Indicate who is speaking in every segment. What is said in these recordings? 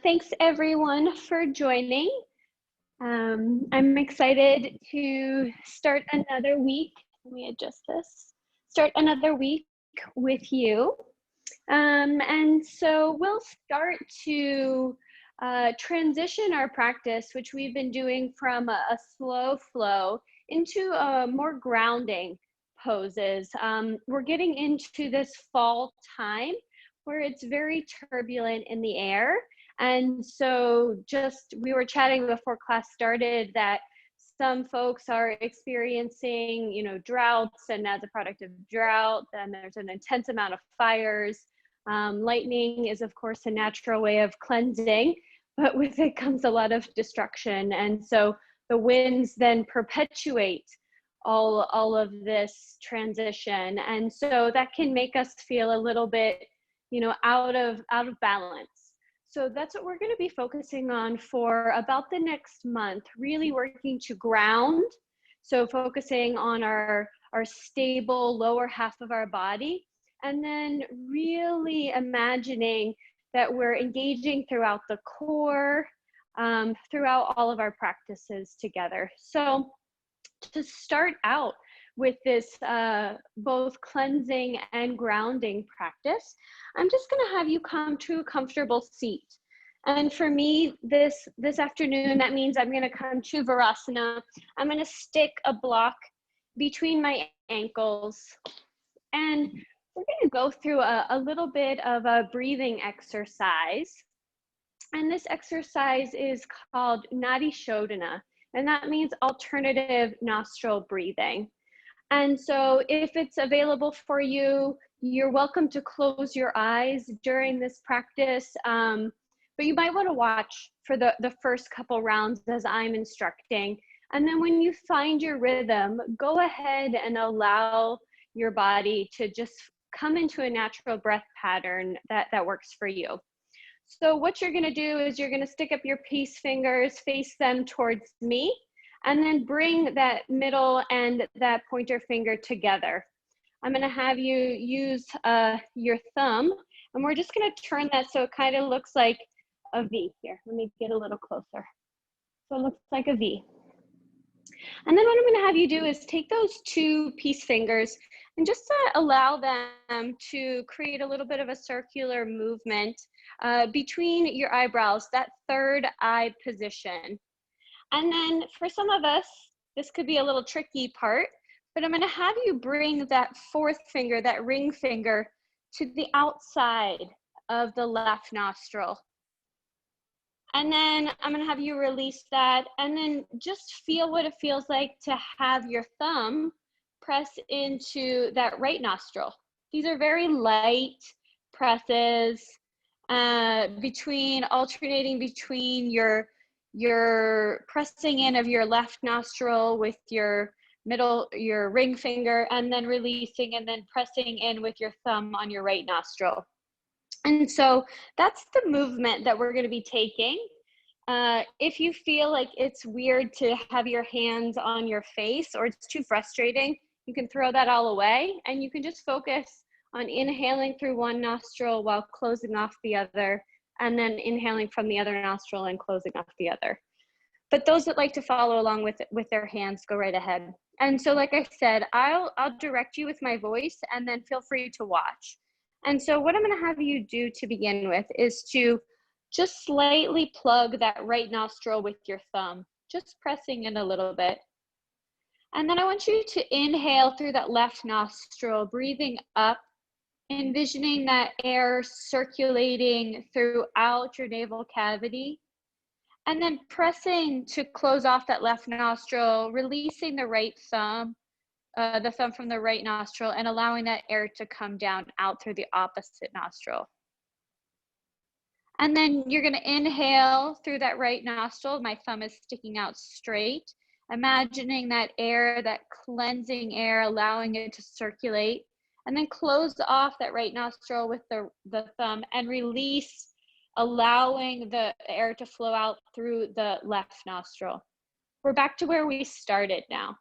Speaker 1: Thanks everyone for joining. I'm excited to start another week. Let me adjust this. Start another week with you. And so we'll start to transition our practice, which we've been doing from a slow flow into more grounding poses. We're getting into this fall time where it's very turbulent in the air. And so we were chatting before class started that some folks are experiencing, droughts, and as a product of drought, then there's an intense amount of fires. Lightning is, of course, a natural way of cleansing, but with it comes a lot of destruction. And so the winds then perpetuate all of this transition. And so that can make us feel a little bit, out of balance. So that's what we're going to be focusing on for about the next month, really working to ground. So focusing on our stable lower half of our body, and then really imagining that we're engaging throughout the core, throughout all of our practices together. So to start out with this both cleansing and grounding practice, I'm just going to have you come to a comfortable seat. And for me, this afternoon, that means I'm going to come to Virasana. I'm going to stick a block between my ankles, and we're going to go through a little bit of a breathing exercise. And this exercise is called Nadi Shodhana, and that means alternative nostril breathing. And so if it's available for you, you're welcome to close your eyes during this practice, but you might want to watch for the first couple rounds as I'm instructing. And then when you find your rhythm, go ahead and allow your body to just come into a natural breath pattern that works for you. So what you're going to do is you're going to stick up your peace fingers, face them towards me, and then bring that middle and that pointer finger together. I'm going to have you use your thumb, and we're just going to turn that so it kind of looks like a V. Here, let me get a little closer. So it looks like a V. And then what I'm going to have you do is take those two peace fingers and just allow them to create a little bit of a circular movement between your eyebrows, that third eye position. And then for some of us, this could be a little tricky part, but I'm going to have you bring that fourth finger, that ring finger, to the outside of the left nostril. And then I'm going to have you release that, and then just feel what it feels like to have your thumb press into that right nostril. These are very light presses, alternating between your pressing in of your left nostril with your ring finger, and then releasing, and then pressing in with your thumb on your right nostril. And so that's the movement that we're going to be taking. If you feel like it's weird to have your hands on your face, or it's too frustrating, you can throw that all away, and you can just focus on inhaling through one nostril while closing off the other, and then inhaling from the other nostril and closing off the other. But those that like to follow along with their hands, go right ahead. And so like I said, I'll direct you with my voice, and then feel free to watch. And so what I'm going to have you do to begin with is to just slightly plug that right nostril with your thumb, just pressing in a little bit. And then I want you to inhale through that left nostril, breathing up, envisioning that air circulating throughout your navel cavity. And then pressing to close off that left nostril, releasing the right thumb, the thumb from the right nostril, and allowing that air to come down out through the opposite nostril. And then you're going to inhale through that right nostril. My thumb is sticking out straight, imagining that air, that cleansing air, allowing it to circulate. And then close off that right nostril with the thumb and release, allowing the air to flow out through the left nostril. We're back to where we started now.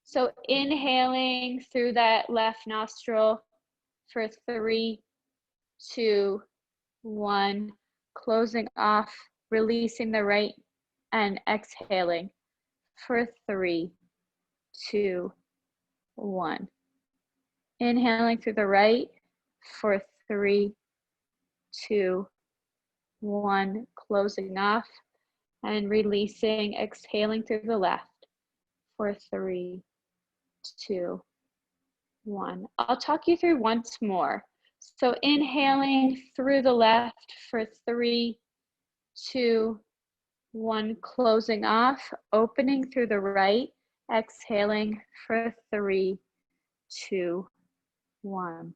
Speaker 1: So inhaling through that left nostril for 3, 2, 1.
Speaker 2: closing off, releasing the right, and exhaling for 3, 2, 1. Inhaling through the right for 3, 2, 1. Closing off and releasing, exhaling through the left for 3, 2, 1. I'll talk you through once more. So inhaling through the left for 3, 2, 1. Closing off, opening through the right, exhaling for 3, 2, 1.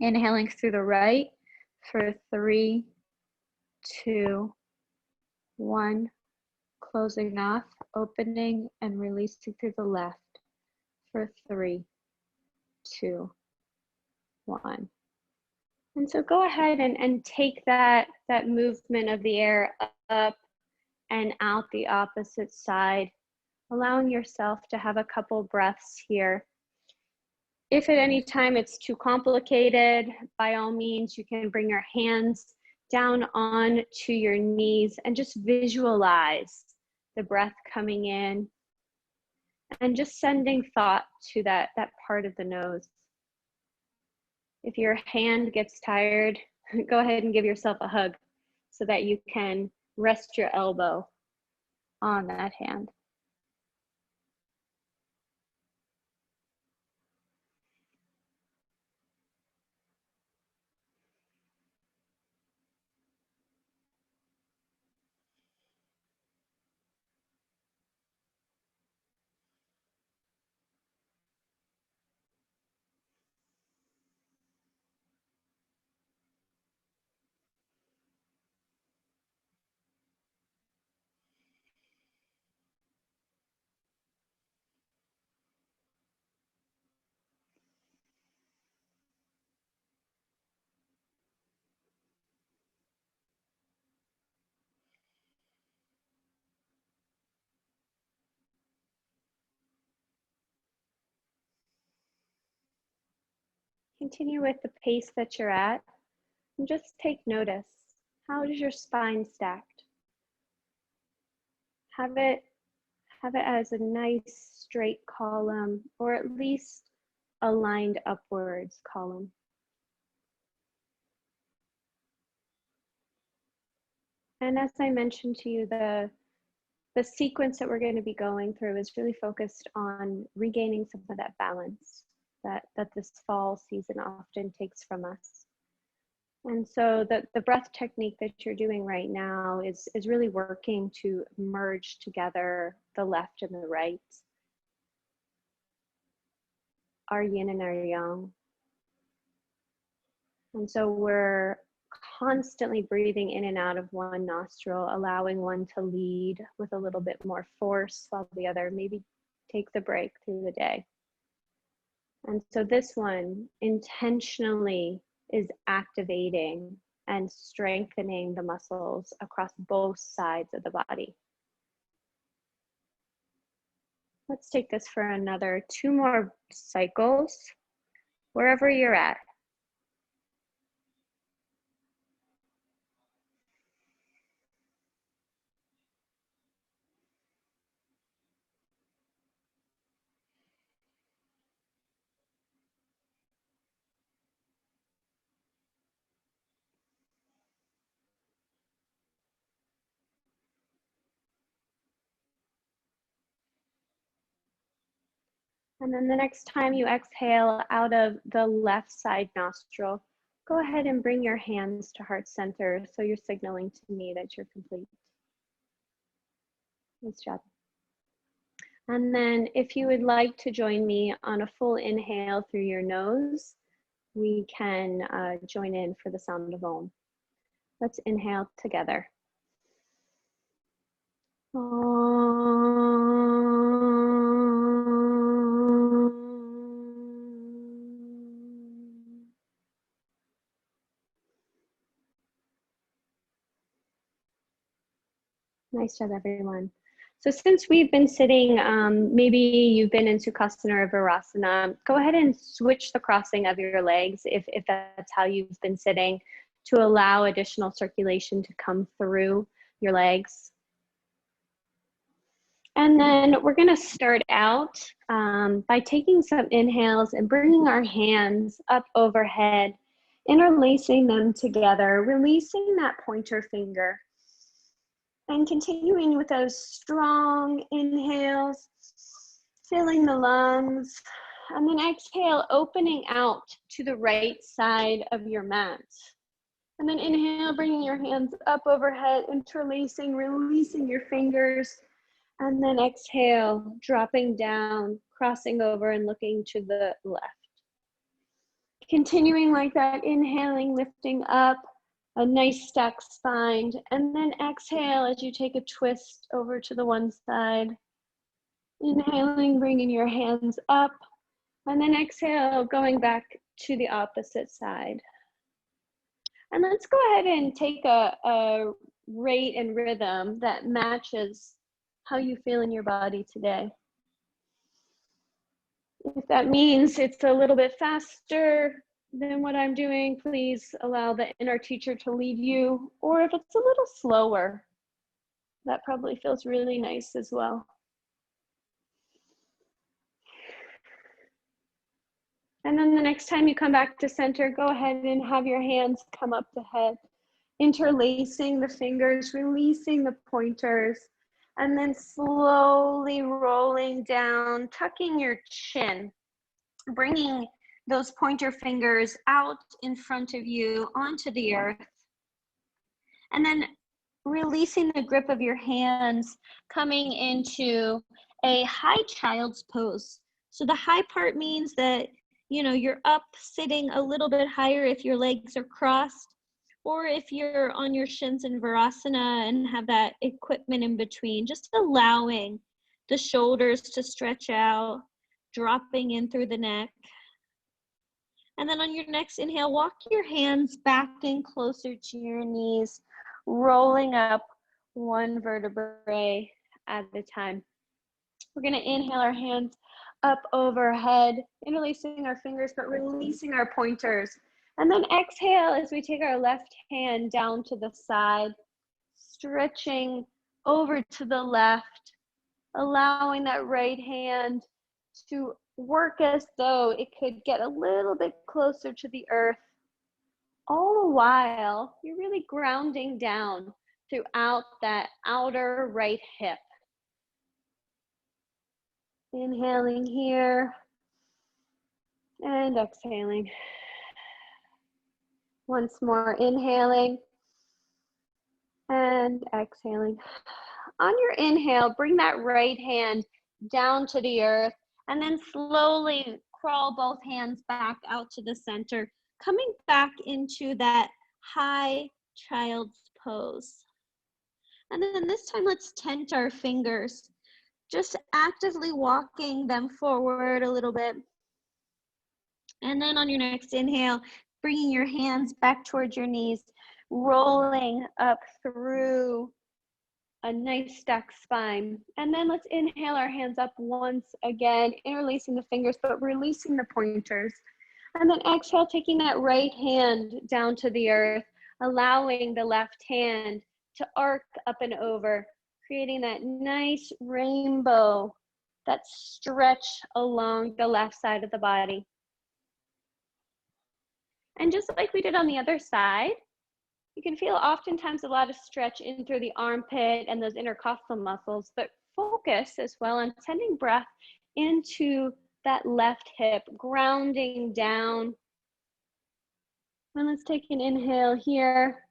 Speaker 2: Inhaling through the right for 3, 2, 1. Closing off, opening and releasing through the left for 3, 2, 1. And so go ahead and take that movement of the air up and out the opposite side, allowing yourself to have a couple breaths here. If at any time it's too complicated, by all means, you can bring your hands down onto your knees and just visualize the breath coming in and just sending thought to that part of the nose. If your hand gets tired, go ahead and give yourself a hug so that you can rest your elbow on that hand. Continue with the pace that you're at and just take notice. How is your spine stacked? Have it as a nice straight column, or at least a lined upwards column. And as I mentioned to you, the sequence that we're going to be going through is really focused on regaining some of that balance that this fall season often takes from us. And so the breath technique that you're doing right now is really working to merge together the left and the right, our yin and our yang. And so we're constantly breathing in and out of one nostril, allowing one to lead with a little bit more force while the other maybe takes a break through the day. And so this one intentionally is activating and strengthening the muscles across both sides of the body. Let's take this for another 2 more cycles, wherever you're at. And then the next time you exhale out of the left side nostril, go ahead and bring your hands to heart center so you're signaling to me that you're complete. Nice job. And then if you would like to join me on a full inhale through your nose, we can join in for the sound of Om. Let's inhale together. Nice job, everyone. So since we've been sitting, maybe you've been in Sukhasana or Virasana, go ahead and switch the crossing of your legs if that's how you've been sitting.
Speaker 1: to allow additional circulation to come through your legs. And then we're going to start out by taking some inhales and bringing our hands up overhead, interlacing them together, releasing that pointer finger, and continuing with those strong inhales, filling the lungs, and then exhale, opening out to the right side of your mat. And then inhale, bringing your hands up overhead, interlacing, releasing your fingers. And then exhale, dropping down, crossing over and looking to the left. Continuing like that, inhaling, lifting up, a nice stacked spine. And then exhale as you take a twist over to the one side. Inhaling, bringing your hands up. And then exhale, going back to the opposite side. And let's go ahead and take a rate and rhythm that matches how you feel in your body today. If that means it's a little bit faster than what I'm doing, please allow the inner teacher to lead you. Or if it's a little slower, that probably feels really nice as well. And then the next time you come back to center, go ahead and have your hands come up the head, interlacing the fingers, releasing the pointers, and then slowly rolling down, tucking your chin, bringing those pointer fingers out in front of you onto the earth. And then releasing the grip of your hands, coming into a high child's pose. So the high part means that, you know, you're up sitting a little bit higher if your legs are crossed, or if you're on your shins in Virasana and have that equipment in between, just allowing the shoulders to stretch out, dropping in through the neck. And then on your next inhale, walk your hands back in closer to your knees, rolling up one vertebrae at a time. We're gonna inhale our hands up overhead, interlacing our fingers, but releasing our pointers. And then exhale as we take our left hand down to the side, stretching over to the left, allowing that right hand to work as though it could get a little bit closer to the earth. All the while, you're really grounding down throughout that outer right hip. Inhaling here and exhaling. Once more, inhaling and exhaling. On your inhale, bring that right hand down to the earth and then slowly crawl both hands back out to the center, coming back into that high child's pose. And then this time, let's tent our fingers, just actively walking them forward a little bit. And then on your next inhale, bringing your hands back towards your knees, rolling up through a nice stacked spine. And then let's inhale our hands up once again, interlacing the fingers, but releasing the pointers. And then exhale, taking that right hand down to the earth, allowing the left hand to arc up and over, creating that nice rainbow, that stretch along the left side of the body. And just like we did on the other side, you can feel oftentimes a lot of stretch in through the armpit and those intercostal muscles, but focus as well on sending breath into that left hip, grounding down. And let's take an inhale here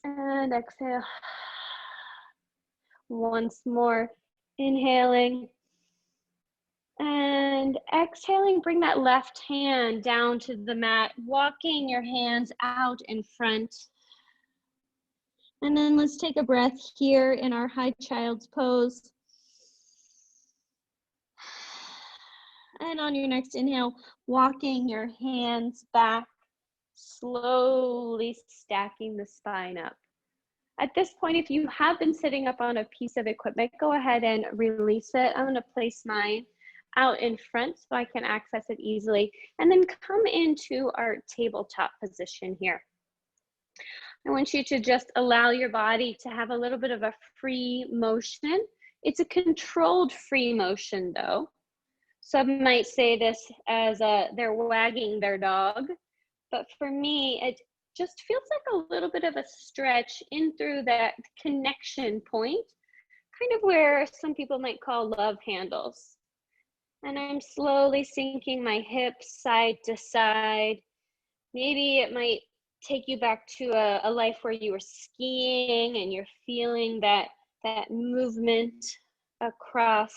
Speaker 1: and exhale. Once more, inhaling and exhaling, bring that left hand down to the mat, walking your hands out in front. And then let's take a breath here in our high child's pose. And on your next inhale, walking your hands back, slowly stacking the spine up. At this point, if you have been sitting up on a piece of equipment, go ahead and release it. I'm going to place mine out in front so I can access it easily. And then come into our tabletop position here. I want you to just allow your body to have a little bit of a free motion. It's a controlled free motion though. Some might say this as they're wagging their dog, but for me, it just feels like a little bit of a stretch in through that connection point, kind of where some people might call love handles. And I'm slowly sinking my hips side to side. Maybe it might take you back to a life where you were skiing and you're feeling that movement across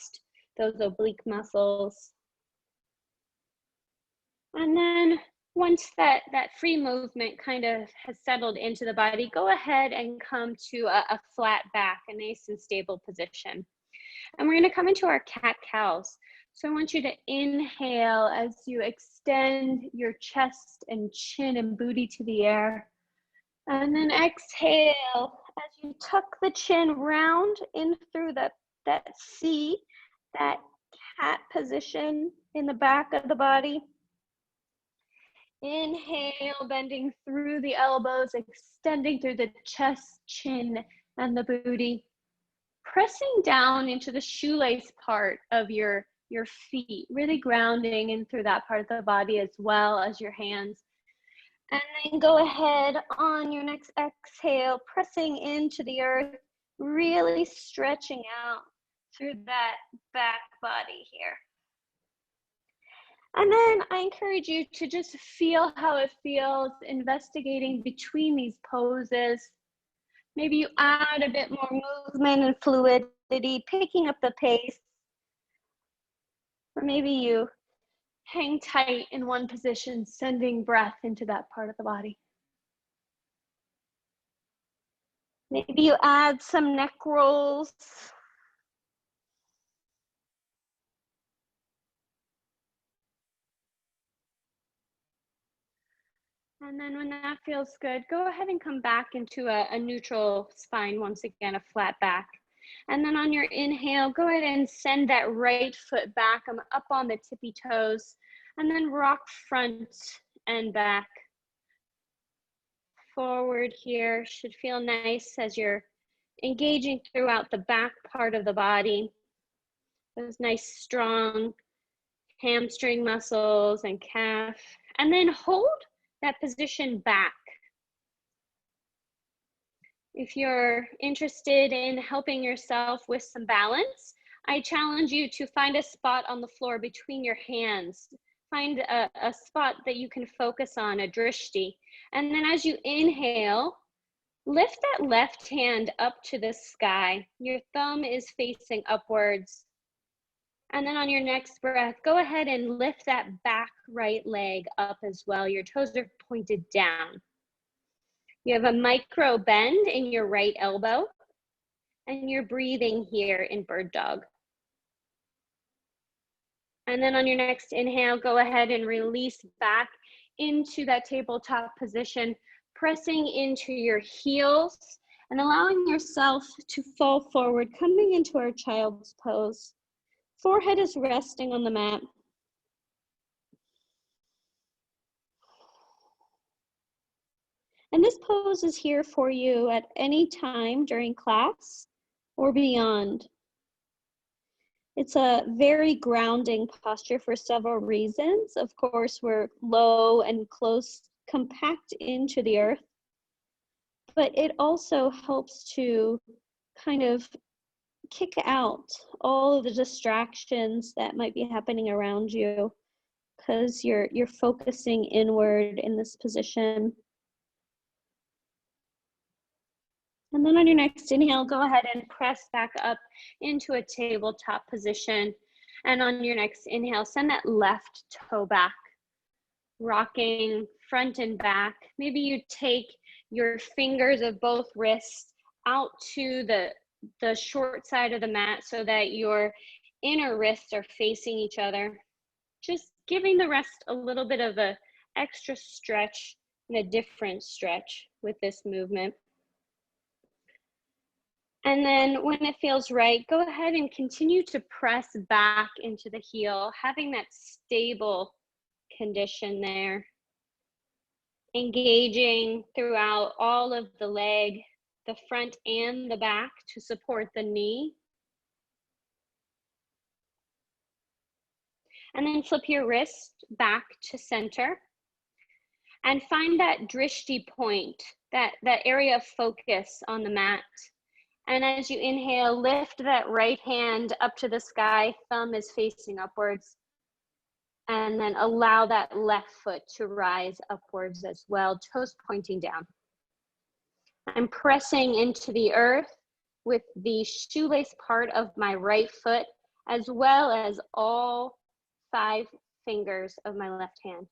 Speaker 1: those oblique muscles. And then once that free movement kind of has settled into the body, go ahead and come to a flat back, a nice and stable position. And we're going to come into our cat-cows. So I want you to inhale as you extend your chest and chin and booty to the air. And then exhale as you tuck the chin round in through that C, that cat position in the back of the body. Inhale, bending through the elbows, extending through the chest, chin, and the booty. Pressing down into the shoelace part of your feet, really grounding in through that part of the body as well as your hands. And then go ahead on your next exhale, pressing into the earth, really stretching out through that back body here. And then I encourage you to just feel how it feels, investigating between these poses. Maybe you add a bit more movement and fluidity, picking up the pace. Or maybe you hang tight in one position, sending breath into that part of the body. Maybe you add some neck rolls. And then when that feels good, go ahead and come back into a neutral spine, once again, a flat back. And then on your inhale, go ahead and send that right foot back. I'm up on the tippy toes. And then rock front and back. Forward here, should feel nice as you're engaging throughout the back part of the body. Those nice, strong hamstring muscles and calf. And then hold that position back. If you're interested in helping yourself with some balance, I challenge you to find a spot on the floor between your hands. Find a spot that you can focus on, a drishti. And then as you inhale, lift that left hand up to the sky. Your thumb is facing upwards. And then on your next breath, go ahead and lift that back right leg up as well. Your toes are pointed down. You have a micro bend in your right elbow, and you're breathing here in bird dog. And then on your next inhale, go ahead and release back into that tabletop position, pressing into your heels and allowing yourself to fall forward, coming into our child's pose. Forehead is resting on the mat. And this pose is here for you at any time during class or beyond. It's a very grounding posture for several reasons. Of course, we're low and close, compact into the earth, but it also helps to kind of kick out all of the distractions that might be happening around you because you're focusing inward in this position. And then on your next inhale, go ahead and press back up into a tabletop position. And on your next inhale, send that left toe back, rocking front and back. Maybe you take your fingers of both wrists out to the short side of the mat so that your inner wrists are facing each other. Just giving the rest a little bit of an extra stretch and a different stretch with this movement. And then when it feels right, go ahead and continue to press back into the heel, having that stable condition there. Engaging throughout all of the leg, the front and the back to support the knee. And then flip your wrist back to center and find that drishti point, that area of focus on the mat. And as you inhale, lift that right hand up to the sky, thumb is facing upwards. And then allow that left foot to rise upwards as well, toes pointing down. I'm pressing into the earth with the shoelace part of my right foot, as well as all 5 fingers of my left hand.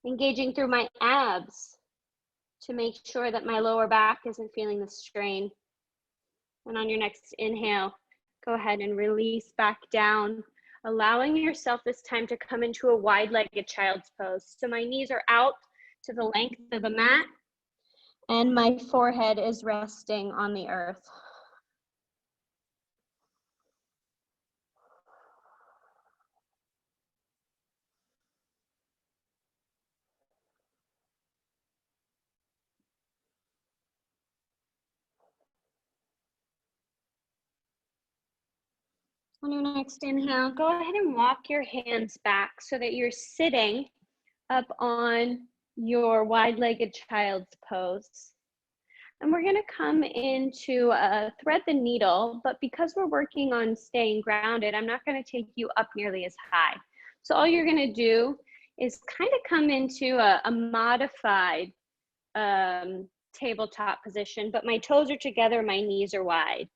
Speaker 1: Engaging through my abs to make sure that my lower back isn't feeling the strain. And on your next inhale, go ahead and release back down, allowing yourself this time to come into a wide-legged child's pose. So my knees are out to the length of the mat, and my forehead is resting on the earth. On your next inhale, go ahead and walk your hands back so that you're sitting up on your wide-legged child's pose. And we're going to come into thread the needle, but because we're working on staying grounded, I'm not going to take you up nearly as high. So all you're going to do is kind of come into a modified tabletop position, but my toes are together, my knees are wide.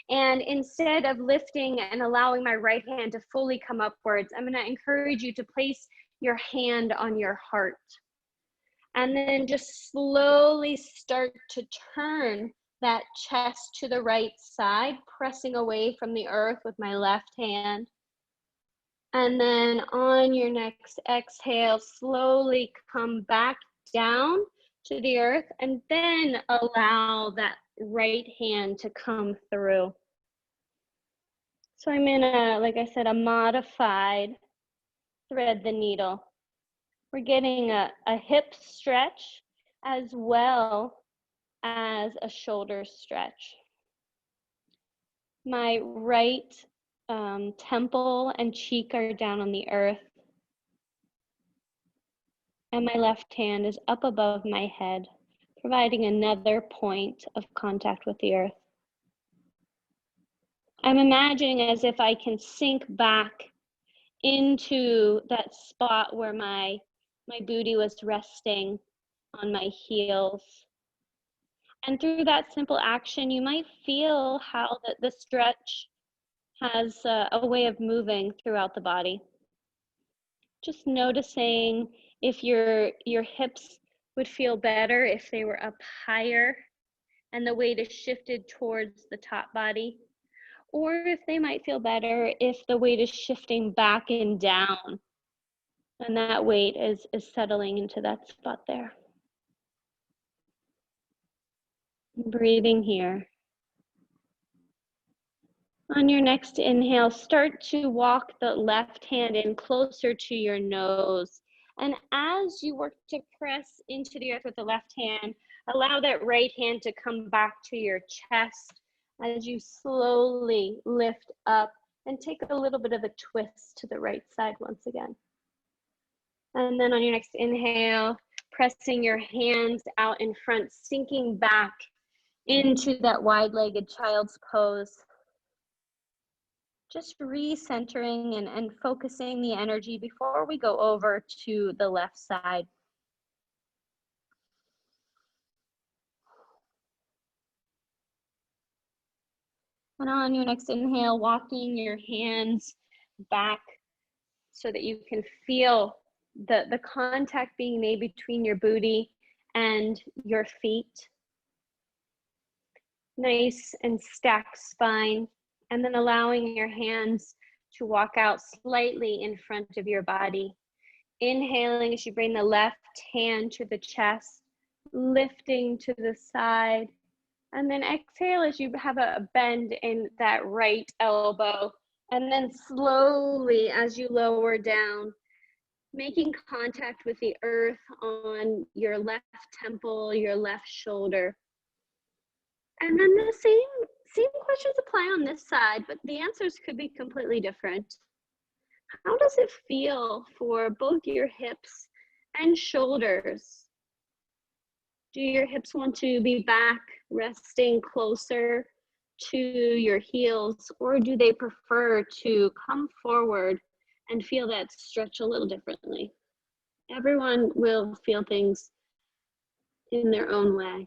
Speaker 1: And instead of lifting and allowing my right hand to fully come upwards, I'm going to encourage you to place your hand on your heart. And then just slowly start to turn that chest to the right side, pressing away from the earth with my left hand. And then on your next exhale, slowly come back down to the earth and then allow that right hand to come through. So I'm in a, like I said, a modified thread the needle. We're getting a hip stretch as well as a shoulder stretch. My right temple and cheek are down on the earth. And my left hand is up above my head, providing another point of contact with the earth. I'm imagining as if I can sink back into that spot where my booty was resting on my heels. And through that simple action, you might feel how the stretch has a way of moving throughout the body. Just noticing if your hips would feel better if they were up higher and the weight is shifted towards the top body, or if they might feel better if the weight is shifting back and down and that weight is settling into that spot there. Breathing here. On your next inhale, start to walk the left hand in closer to your nose. And as you work to press into the earth with the left hand, allow that right hand to come back to your chest as you slowly lift up and take a little bit of a twist to the right side once again. And then on your next inhale, pressing your hands out in front, sinking back into that wide-legged child's pose. Just recentering and focusing the energy before we go over to the left side. And on your next inhale, walking your hands back so that you can feel the contact being made between your booty and your feet. Nice and stacked spine. And then allowing your hands to walk out slightly in front of your body. Inhaling as you bring the left hand to the chest, lifting to the side, And then exhale as you have a bend in that right elbow. And then slowly as you lower down, making contact with the earth on your left temple, your left shoulder. And then the same questions apply on this side, but the answers could be completely different. How does it feel for both your hips and shoulders? Do your hips want to be back, resting closer to your heels, or do they prefer to come forward and feel that stretch a little differently? Everyone will feel things in their own way.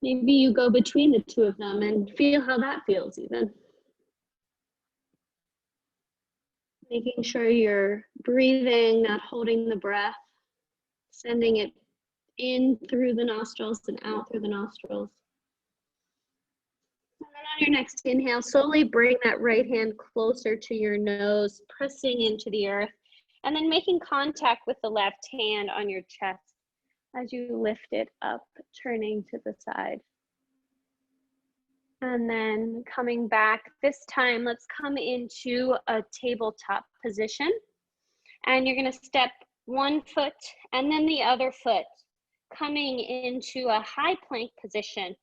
Speaker 1: Maybe you go between the two of them and feel how that feels even. Making sure you're breathing, not holding the breath, sending it in through the nostrils and out through the nostrils. And then on your next inhale, slowly bring that right hand closer to your nose, pressing into the earth, and then making contact with the left hand on your chest as you lift it up, turning to the side. And then coming back, this time let's come into a tabletop position. And you're gonna step one foot and then the other foot, coming into a high plank position.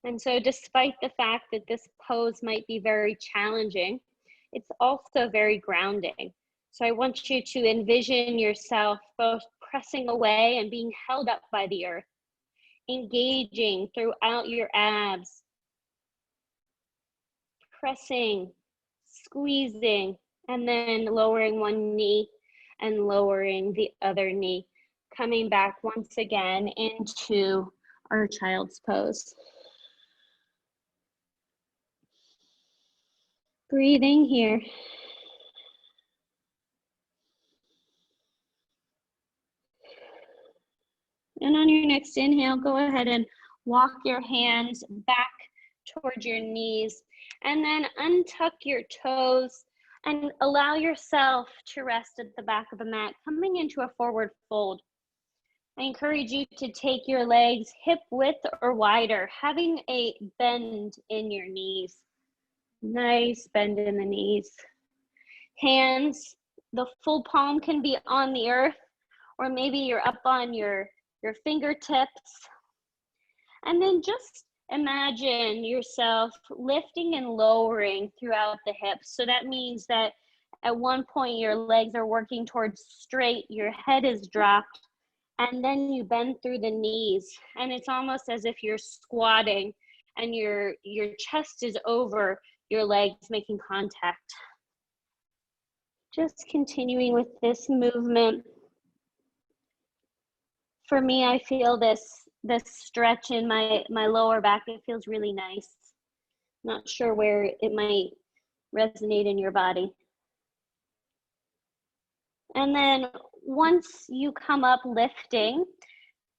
Speaker 1: And so despite the fact that this pose might be very challenging, it's also very grounding. So I want you to envision yourself both pressing away and being held up by the earth, engaging throughout your abs, pressing, squeezing, and then lowering one knee and lowering the other knee, coming back once again into our child's pose. Breathing here. And on your next inhale, go ahead and walk your hands back towards your knees, and then untuck your toes and allow yourself to rest at the back of the mat, coming into a forward fold. I encourage you to take your legs hip width or wider, having a bend in your knees. Nice bend in the knees. Hands, the full palm can be on the earth, or maybe you're up on your fingertips. And then just imagine yourself lifting and lowering throughout the hips. So that means that at one point your legs are working towards straight, your head is dropped, and then you bend through the knees. And it's almost as if you're squatting and your chest is over your legs, making contact. Just continuing with this movement. For me, I feel this stretch in my lower back. It feels really nice. Not sure where it might resonate in your body. And then once you come up lifting,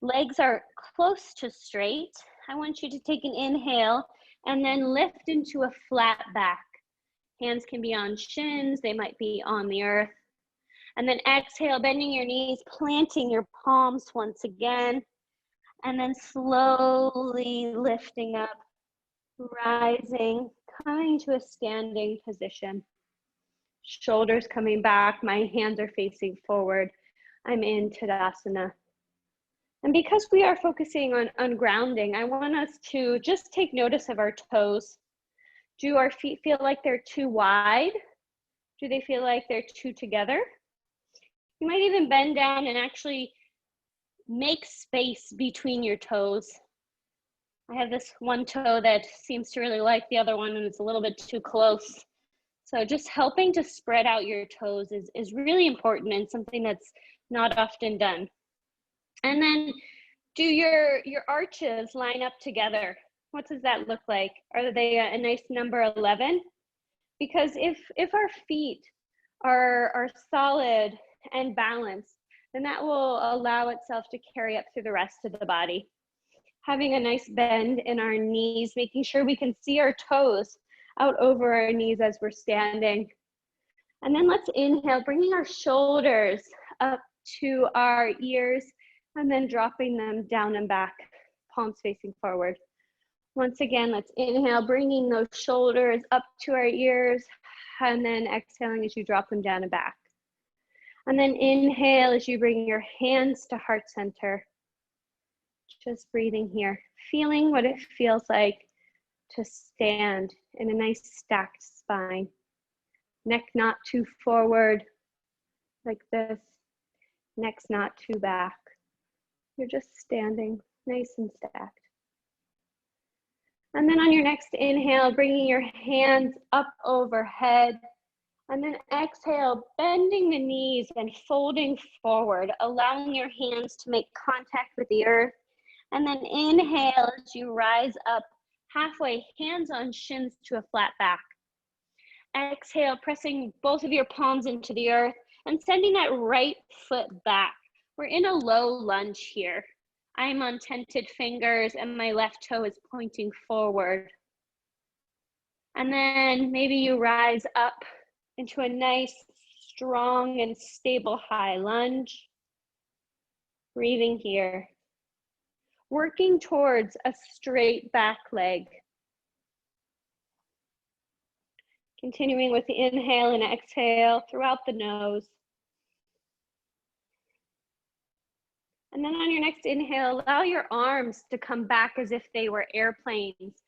Speaker 1: legs are close to straight. I want you to take an inhale and then lift into a flat back. Hands can be on shins, they might be on the earth. And then exhale, bending your knees, planting your palms once again, and then slowly lifting up, rising, coming to a standing position. Shoulders coming back, my hands are facing forward. I'm in Tadasana. And because we are focusing on grounding, I want us to just take notice of our toes. Do our feet feel like they're too wide? Do they feel like they're too together? You might even bend down and actually make space between your toes. I have this one toe that seems to really like the other one and it's a little bit too close. So just helping to spread out your toes is really important and something that's not often done. And then do your arches line up together? What does that look like? Are they a nice number 11? Because if our feet are solid and balanced, then that will allow itself to carry up through the rest of the body. Having a nice bend in our knees, making sure we can see our toes out over our knees as we're standing. And then let's inhale, bringing our shoulders up to our ears and then dropping them down and back. palms facing forward. Once again, let's inhale, bringing those shoulders up to our ears, and then exhaling as you drop them down and back. And then inhale as you bring your hands to heart center. Just breathing here, feeling what it feels like to stand in a nice stacked spine. Neck not too forward, like this. Neck's not too back. You're just standing nice and stacked. And then on your next inhale, bringing your hands up overhead. And then exhale, bending the knees and folding forward, allowing your hands to make contact with the earth. And then inhale as you rise up halfway, hands on shins to a flat back. Exhale, pressing both of your palms into the earth and sending that right foot back. We're in a low lunge here. I'm on tented fingers and my left toe is pointing forward. And then maybe you rise up into a nice, strong and stable high lunge. Breathing here. Working towards a straight back leg. Continuing with the inhale and exhale throughout the nose. And then on your next inhale, allow your arms to come back as if they were airplanes.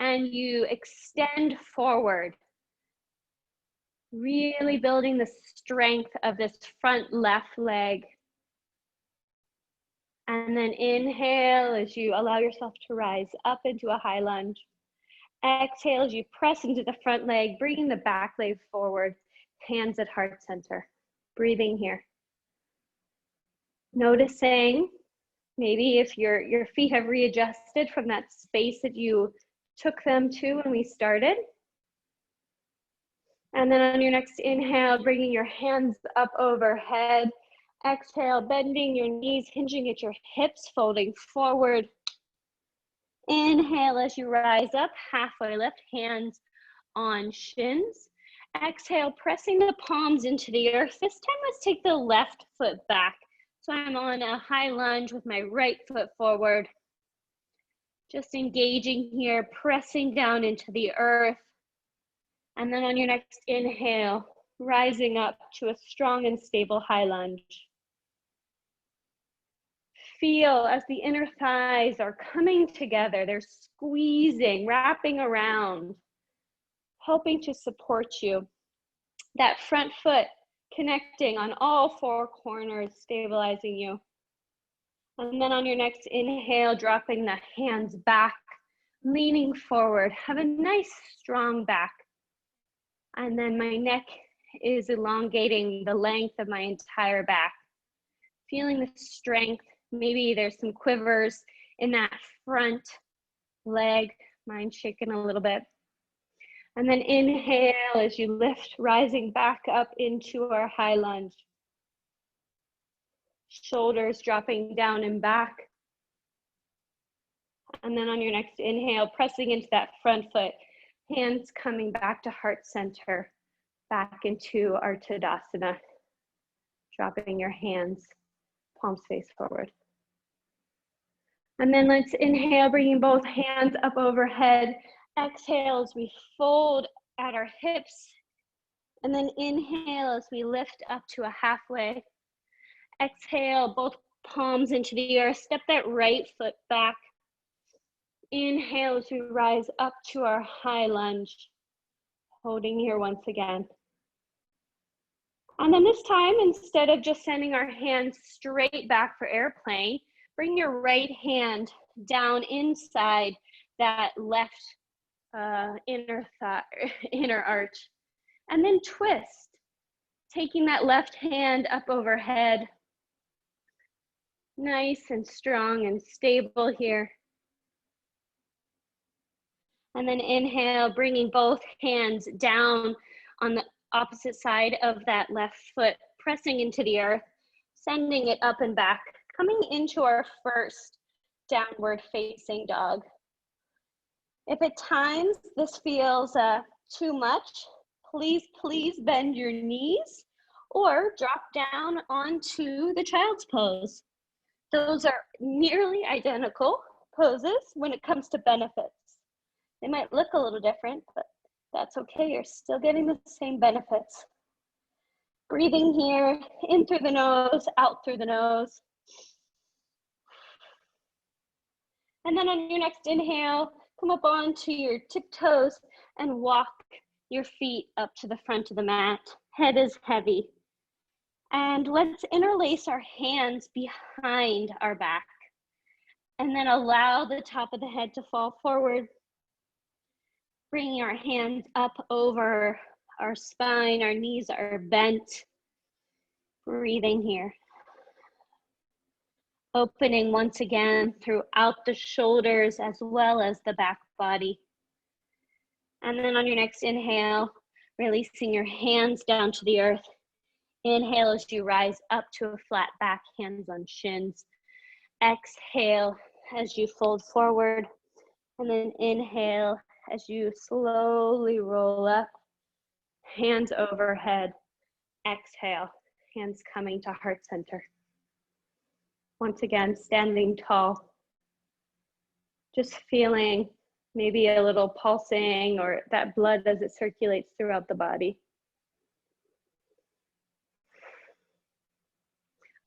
Speaker 1: And you extend forward. Really building the strength of this front left leg. And then inhale as you allow yourself to rise up into a high lunge. Exhale as you press into the front leg, bringing the back leg forward, hands at heart center. Breathing here. Noticing maybe if your feet have readjusted from that space that you took them to when we started. And then on your next inhale, bringing your hands up overhead. Exhale, bending your knees, hinging at your hips, folding forward. Inhale as you rise up, halfway lift, hands on shins. Exhale, pressing the palms into the earth. This time, let's take the left foot back. So I'm on a high lunge with my right foot forward. Just engaging here, pressing down into the earth. And then on your next inhale, rising up to a strong and stable high lunge. Feel as the inner thighs are coming together. They're squeezing, wrapping around, helping to support you. That front foot connecting on all four corners, stabilizing you. And then on your next inhale, dropping the hands back, leaning forward. Have a nice strong back. And then my neck is elongating the length of my entire back. Feeling the strength. Maybe there's some quivers in that front leg. Mine's shaking a little bit. And then inhale as you lift, rising back up into our high lunge. Shoulders dropping down and back. And then on your next inhale, pressing into that front foot, hands coming back to heart center, back into our Tadasana. Dropping your hands, palms face forward. And then let's inhale, bringing both hands up overhead. Exhale as we fold at our hips. And then inhale as we lift up to a halfway. Exhale, both palms into the earth. Step that right foot back. Inhale as we rise up to our high lunge. Holding here once again. And then this time, instead of just sending our hands straight back for airplane, bring your right hand down inside that left inner arch. And then twist, taking that left hand up overhead. Nice and strong and stable here. And then inhale, bringing both hands down on the opposite side of that left foot, pressing into the earth, sending it up and back, coming into our first downward facing dog. If at times this feels too much, please bend your knees or drop down onto the child's pose. Those are nearly identical poses when it comes to benefits. They might look a little different, but that's okay. You're still getting the same benefits. Breathing here, in through the nose, out through the nose. And then on your next inhale, come up onto your tiptoes and walk your feet up to the front of the mat. Head is heavy. And let's interlace our hands behind our back. And then allow the top of the head to fall forward. Bringing our hands up over our spine, our knees are bent. Breathing here. Opening once again throughout the shoulders as well as the back body. And then on your next inhale, releasing your hands down to the earth. Inhale as you rise up to a flat back, hands on shins. Exhale as you fold forward. And then inhale as you slowly roll up, hands overhead. Exhale, hands coming to heart center. Once again, standing tall. Just feeling maybe a little pulsing or that blood as it circulates throughout the body.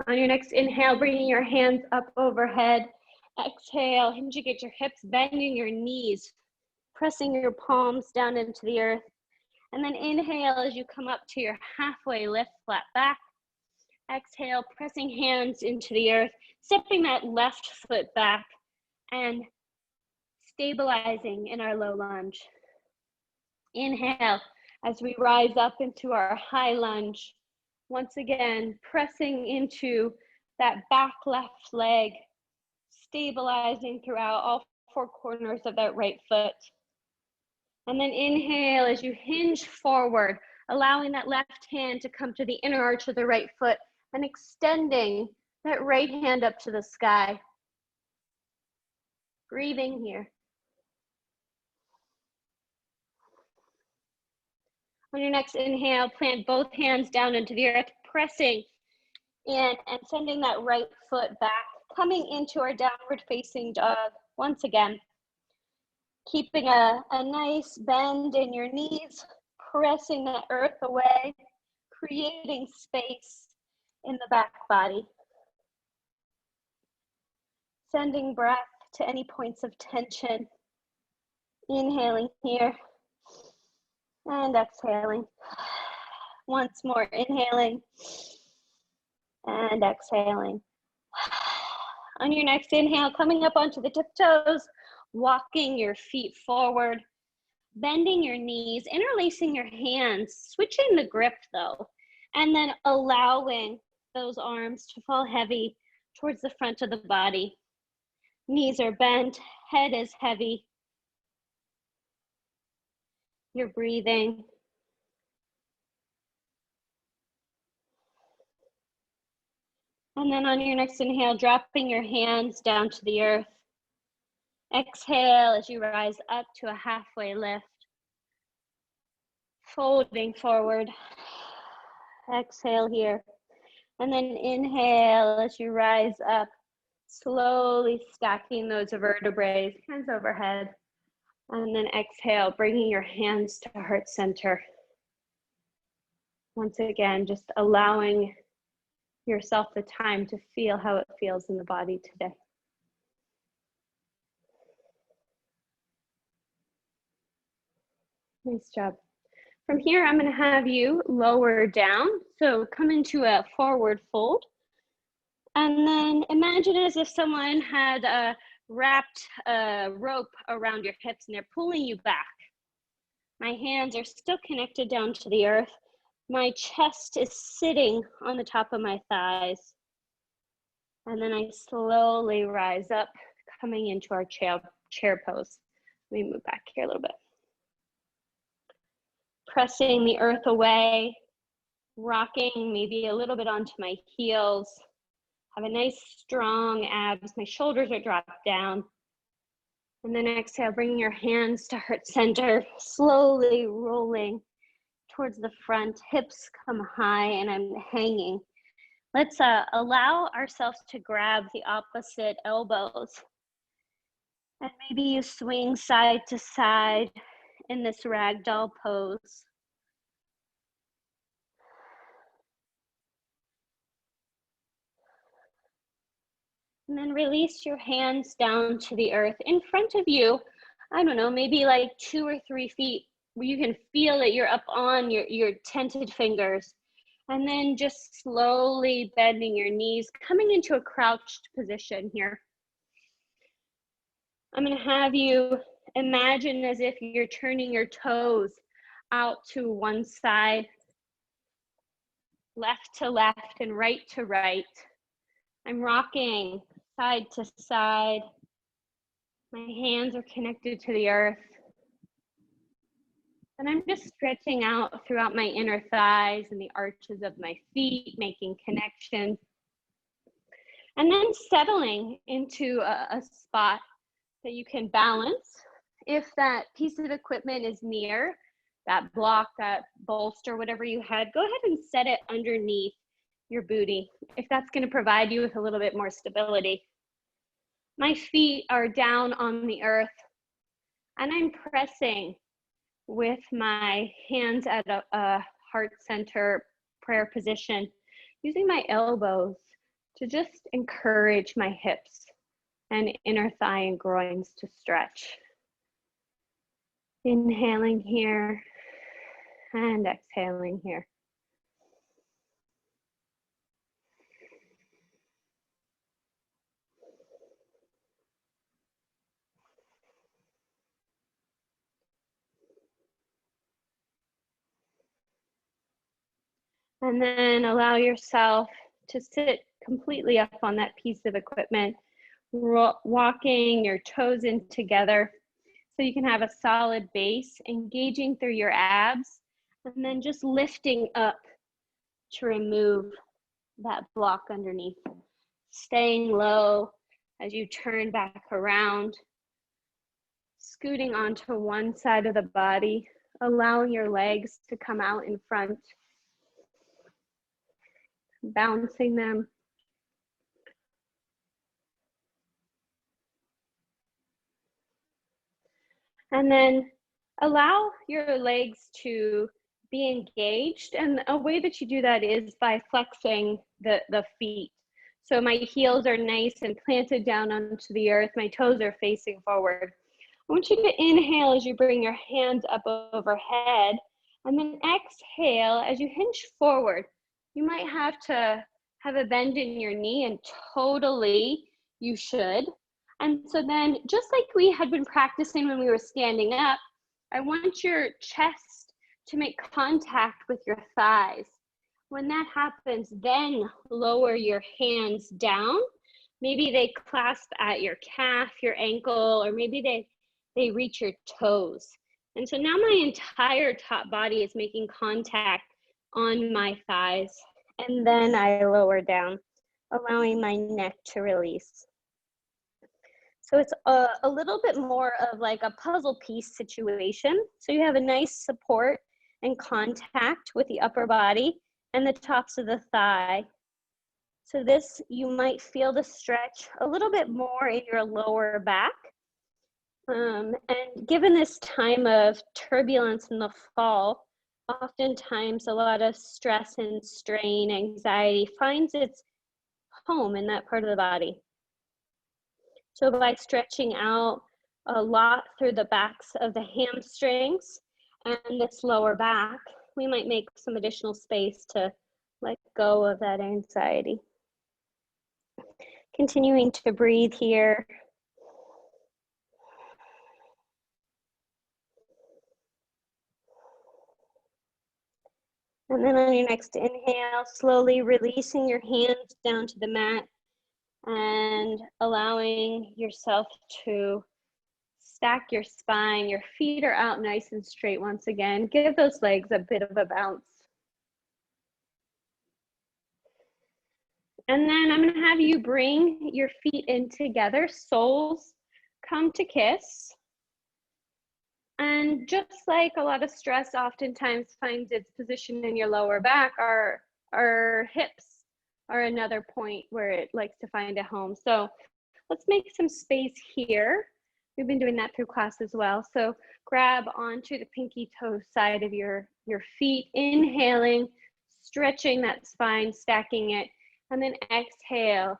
Speaker 1: On your next inhale, bringing your hands up overhead. Exhale, hinge your hips, bending your knees, pressing your palms down into the earth. And then inhale as you come up to your halfway lift, flat back. Exhale, pressing hands into the earth, stepping that left foot back and stabilizing in our low lunge. Inhale as we rise up into our high lunge. Once again, pressing into that back left leg, stabilizing throughout all four corners of that right foot. And then inhale as you hinge forward, allowing that left hand to come to the inner arch of the right foot and extending that right hand up to the sky. Breathing here. On your next inhale, plant both hands down into the earth, pressing in and sending that right foot back, coming into our downward facing dog once again. Keeping a nice bend in your knees, pressing the earth away, creating space in the back body. Sending breath to any points of tension. Inhaling here and exhaling. Once more, inhaling and exhaling. On your next inhale, coming up onto the tiptoes, walking your feet forward, bending your knees, interlacing your hands, switching the grip though, and then allowing those arms to fall heavy towards the front of the body. Knees are bent, head is heavy. You're breathing. And then on your next inhale, dropping your hands down to the earth. Exhale as you rise up to a halfway lift. Folding forward. Exhale here. And then inhale as you rise up, slowly stacking those vertebrae, hands overhead. And then exhale, bringing your hands to heart center. Once again, just allowing yourself the time to feel how it feels in the body today. Nice job. From here, I'm going to have you lower down. So come into a forward fold. And then imagine as if someone had wrapped a rope around your hips and they're pulling you back. My hands are still connected down to the earth. My chest is sitting on the top of my thighs. And then I slowly rise up, coming into our chair pose. Let me move back here a little bit. Pressing the earth away, rocking maybe a little bit onto my heels. Have a nice strong abs. My shoulders are dropped down. And then exhale, bringing your hands to heart center, slowly rolling towards the front. Hips come high and I'm hanging. Let's allow ourselves to grab the opposite elbows And maybe you swing side to side in this ragdoll pose. And then release your hands down to the earth in front of you. I don't know, maybe like 2 or 3 feet where you can feel that you're up on your tented fingers. And then just slowly bending your knees, coming into a crouched position here. I'm gonna have you imagine as if you're turning your toes out to one side, left to left and right to right. I'm rocking side to side. My hands are connected to the earth. And I'm just stretching out throughout my inner thighs and the arches of my feet, making connection. And then settling into a spot that you can balance. If that piece of equipment is near, that block, that bolster, whatever you had, go ahead and set it underneath your booty, if that's going to provide you with a little bit more stability. My feet are down on the earth, and I'm pressing with my hands at a heart center prayer position, using my elbows to just encourage my hips and inner thigh and groins to stretch. Inhaling here and exhaling here. And then allow yourself to sit completely up on that piece of equipment, walking your toes in together so you can have a solid base, engaging through your abs, and then just lifting up to remove that block underneath. Staying low as you turn back around, scooting onto one side of the body, allowing your legs to come out in front, bouncing them. And then allow your legs to be engaged. And a way that you do that is by flexing the feet. So my heels are nice and planted down onto the earth. My toes are facing forward. I want you to inhale as you bring your hands up overhead, and then exhale as you hinge forward. You might have to have a bend in your knee, and totally you should. And so then, just like we had been practicing when we were standing up, I want your chest to make contact with your thighs. When that happens, then lower your hands down. Maybe they clasp at your calf, your ankle, or maybe they reach your toes. And so now my entire top body is making contact on my thighs. And then I lower down, allowing my neck to release. So it's a little bit more of like a puzzle piece situation. So you have a nice support and contact with the upper body and the tops of the thigh. So this, you might feel the stretch a little bit more in your lower back. And given this time of turbulence in the fall, oftentimes a lot of stress and strain, anxiety finds its home in that part of the body. So by stretching out a lot through the backs of the hamstrings and this lower back, we might make some additional space to let go of that anxiety. Continuing to breathe here. And then on your next inhale, slowly releasing your hands down to the mat and allowing yourself to stack your spine. Your feet are out nice and straight once again. Give those legs a bit of a bounce. And then I'm gonna have you bring your feet in together, soles come to kiss. And just like a lot of stress oftentimes finds its position in your lower back, our hips are another point where it likes to find a home. So let's make some space here We've been doing that through class as well. So grab onto the pinky toe side of your feet, inhaling, stretching that spine, stacking it, and then exhale.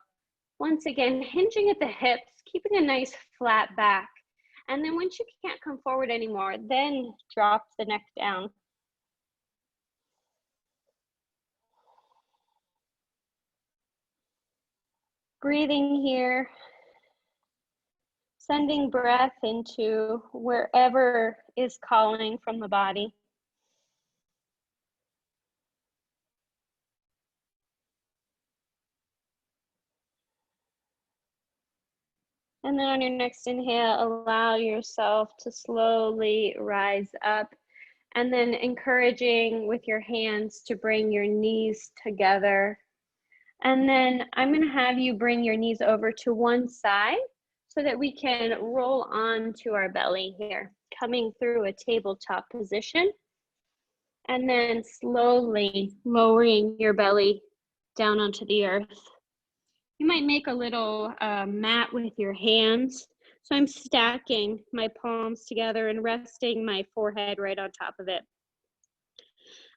Speaker 1: Once again, hinging at the hips, keeping a nice flat back. And then once you can't come forward anymore, then drop the neck down. Breathing here, sending breath into wherever is calling from the body. And then on your next inhale, allow yourself to slowly rise up, and then encouraging with your hands to bring your knees together. And then I'm going to have you bring your knees over to one side so that we can roll on to our belly here, coming through a tabletop position. And then slowly lowering your belly down onto the earth. You might make a little mat with your hands. So I'm stacking my palms together and resting my forehead right on top of it.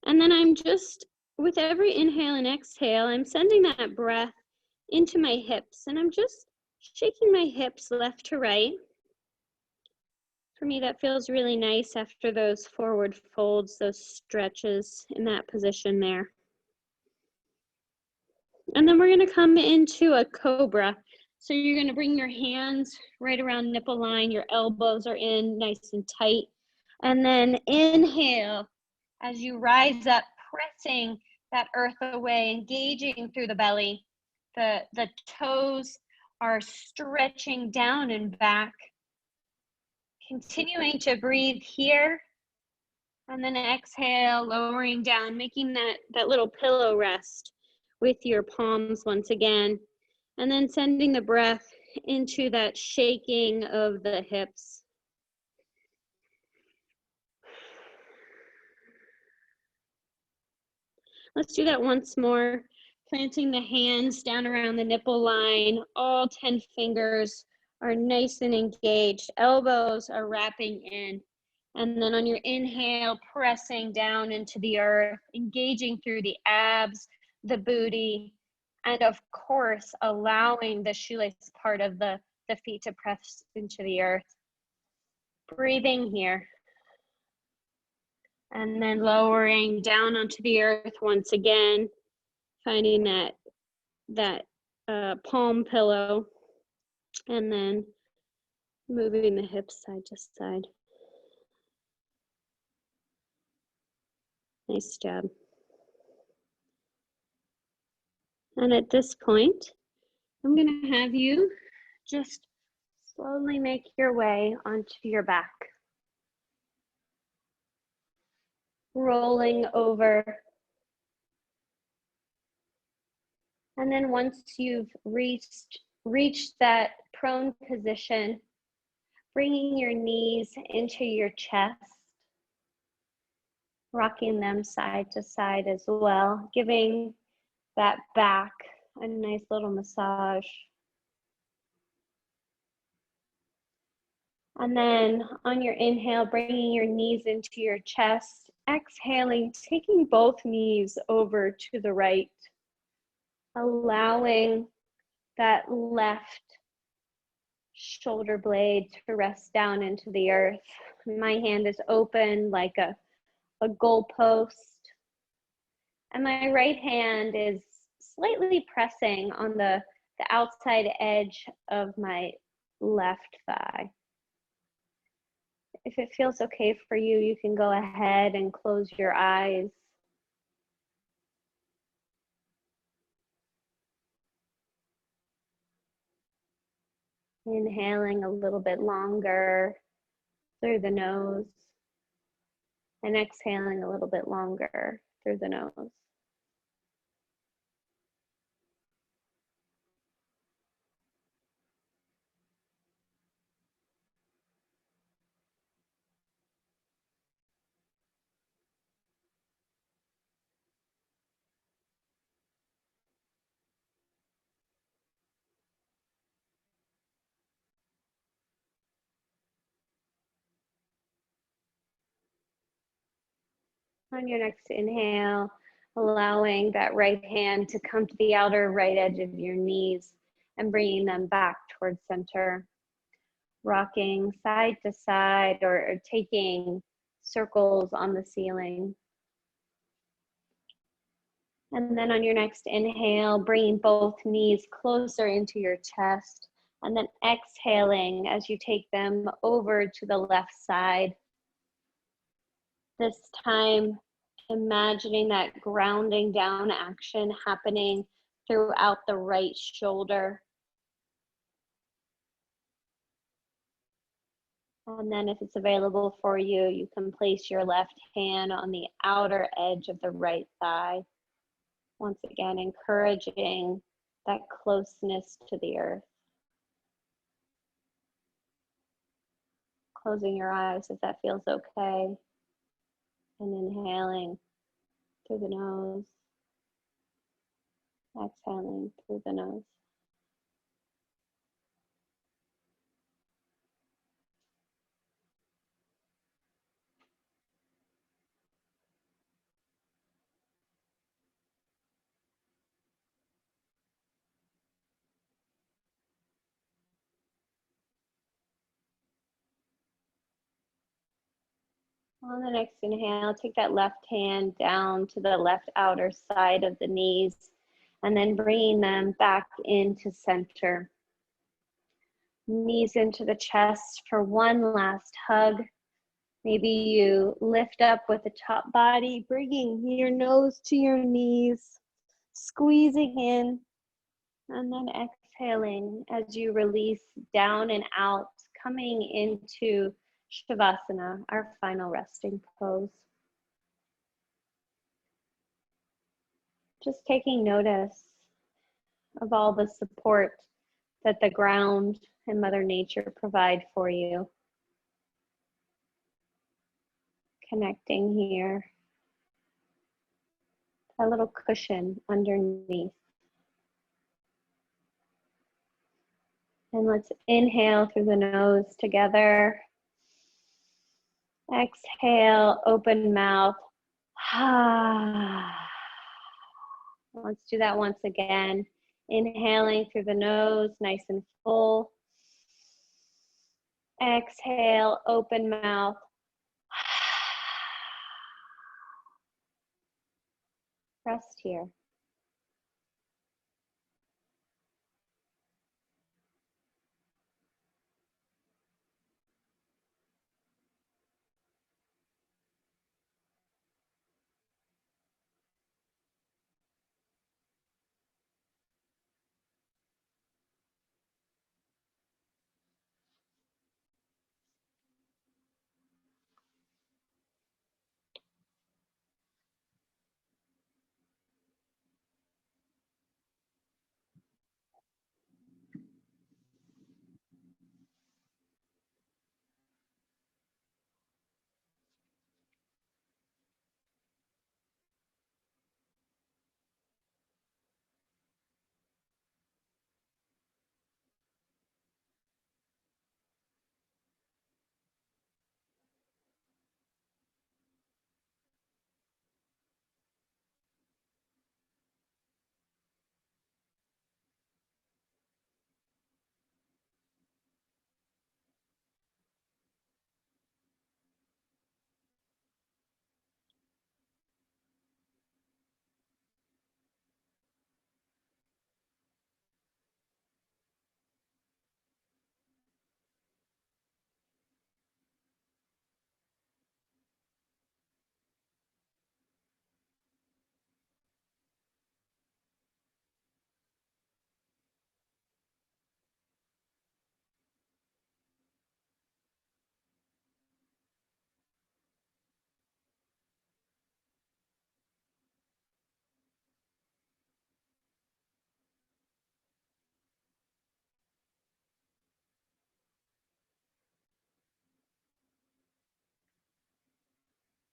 Speaker 1: And then I'm just, with every inhale and exhale, I'm sending that breath into my hips, and I'm just shaking my hips left to right. For me, that feels really nice after those forward folds, those stretches in that position there. And then we're going to come into a cobra. So you're going to bring your hands right around nipple line, your elbows are in nice and tight. And then inhale as you rise up, pressing that earth away, engaging through the belly. The toes are stretching down and back. Continuing to breathe here. And then exhale, lowering down, making that little pillow rest with your palms once again. And then sending the breath into that shaking of the hips. Let's do that once more. Planting the hands down around the nipple line. All 10 fingers are nice and engaged. Elbows are wrapping in. And then on your inhale, pressing down into the earth, engaging through the abs, the booty, and of course, allowing the shoelace part of the feet to press into the earth. Breathing here. And then lowering down onto the earth once again, finding that palm pillow, and then moving the hips side to side. Nice job. And at this point, I'm going to have you just slowly make your way onto your back. Rolling over. And then once you've reached that prone position, bringing your knees into your chest, rocking them side to side as well, giving that back a nice little massage. And then on your inhale, bringing your knees into your chest, exhaling, taking both knees over to the right, allowing that left shoulder blade to rest down into the earth. My hand is open like a goalpost, and my right hand is slightly pressing on the outside edge of my left thigh. If it feels okay for you, you can go ahead and close your eyes. Inhaling a little bit longer through the nose, and exhaling a little bit longer through the nose. On your next inhale, allowing that right hand to come to the outer right edge of your knees and bringing them back towards center. Rocking side to side or taking circles on the ceiling. And then on your next inhale, bringing both knees closer into your chest, and then exhaling as you take them over to the left side. This time, imagining that grounding down action happening throughout the right shoulder. And then if it's available for you, you can place your left hand on the outer edge of the right thigh. Once again, encouraging that closeness to the earth. Closing your eyes if that feels okay. And inhaling through the nose. Exhaling through the nose. On the next inhale, take that left hand down to the left outer side of the knees, and then bringing them back into center. Knees into the chest for one last hug. Maybe you lift up with the top body, bringing your nose to your knees, squeezing in, and then exhaling as you release down and out, coming into Shavasana, our final resting pose. Just taking notice of all the support that the ground and Mother Nature provide for you. Connecting here, a little cushion underneath. And let's inhale through the nose together. Exhale, open mouth. Let's do that once again. Inhaling through the nose, nice and full. Exhale, open mouth. Rest here.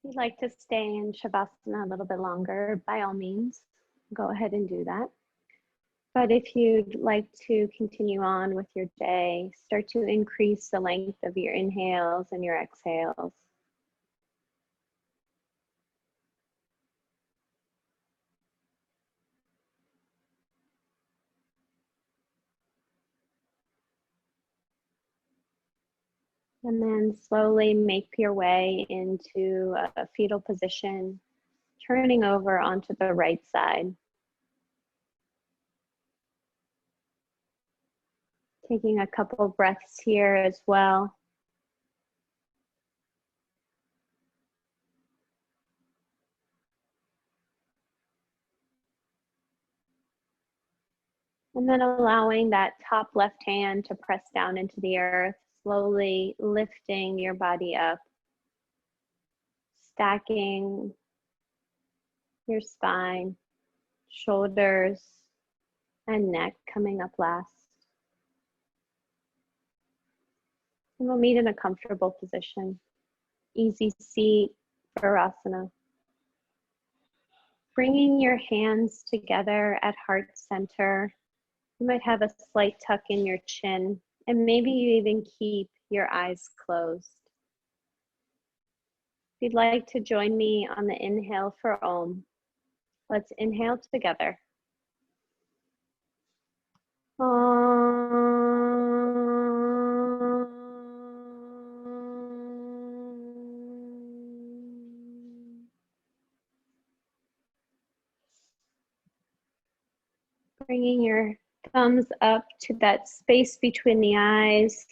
Speaker 1: If you'd like to stay in Shavasana a little bit longer, by all means, go ahead and do that. But if you'd like to continue on with your day, start to increase the length of your inhales and your exhales. And then slowly make your way into a fetal position, turning over onto the right side. Taking a couple breaths here as well. And then allowing that top left hand to press down into the earth, slowly lifting your body up, stacking your spine, shoulders, and neck coming up last. And we'll meet in a comfortable position. Easy seat, Virasana. Bringing your hands together at heart center. You might have a slight tuck in your chin, and maybe you even keep your eyes closed. If you'd like to join me on the inhale for Om, let's inhale together. Bringing your thumbs up to that space between the eyes,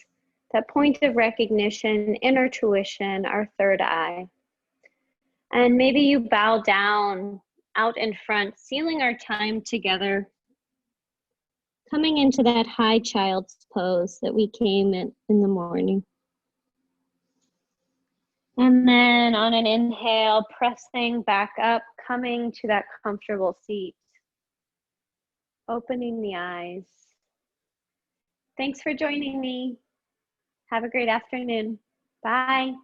Speaker 1: that point of recognition, inner tuition, our third eye. And maybe you bow down out in front, sealing our time together, coming into that high child's pose that we came in the morning. And then on an inhale, pressing back up, coming to that comfortable seat. Opening the eyes. Thanks for joining me. Have a great afternoon. Bye.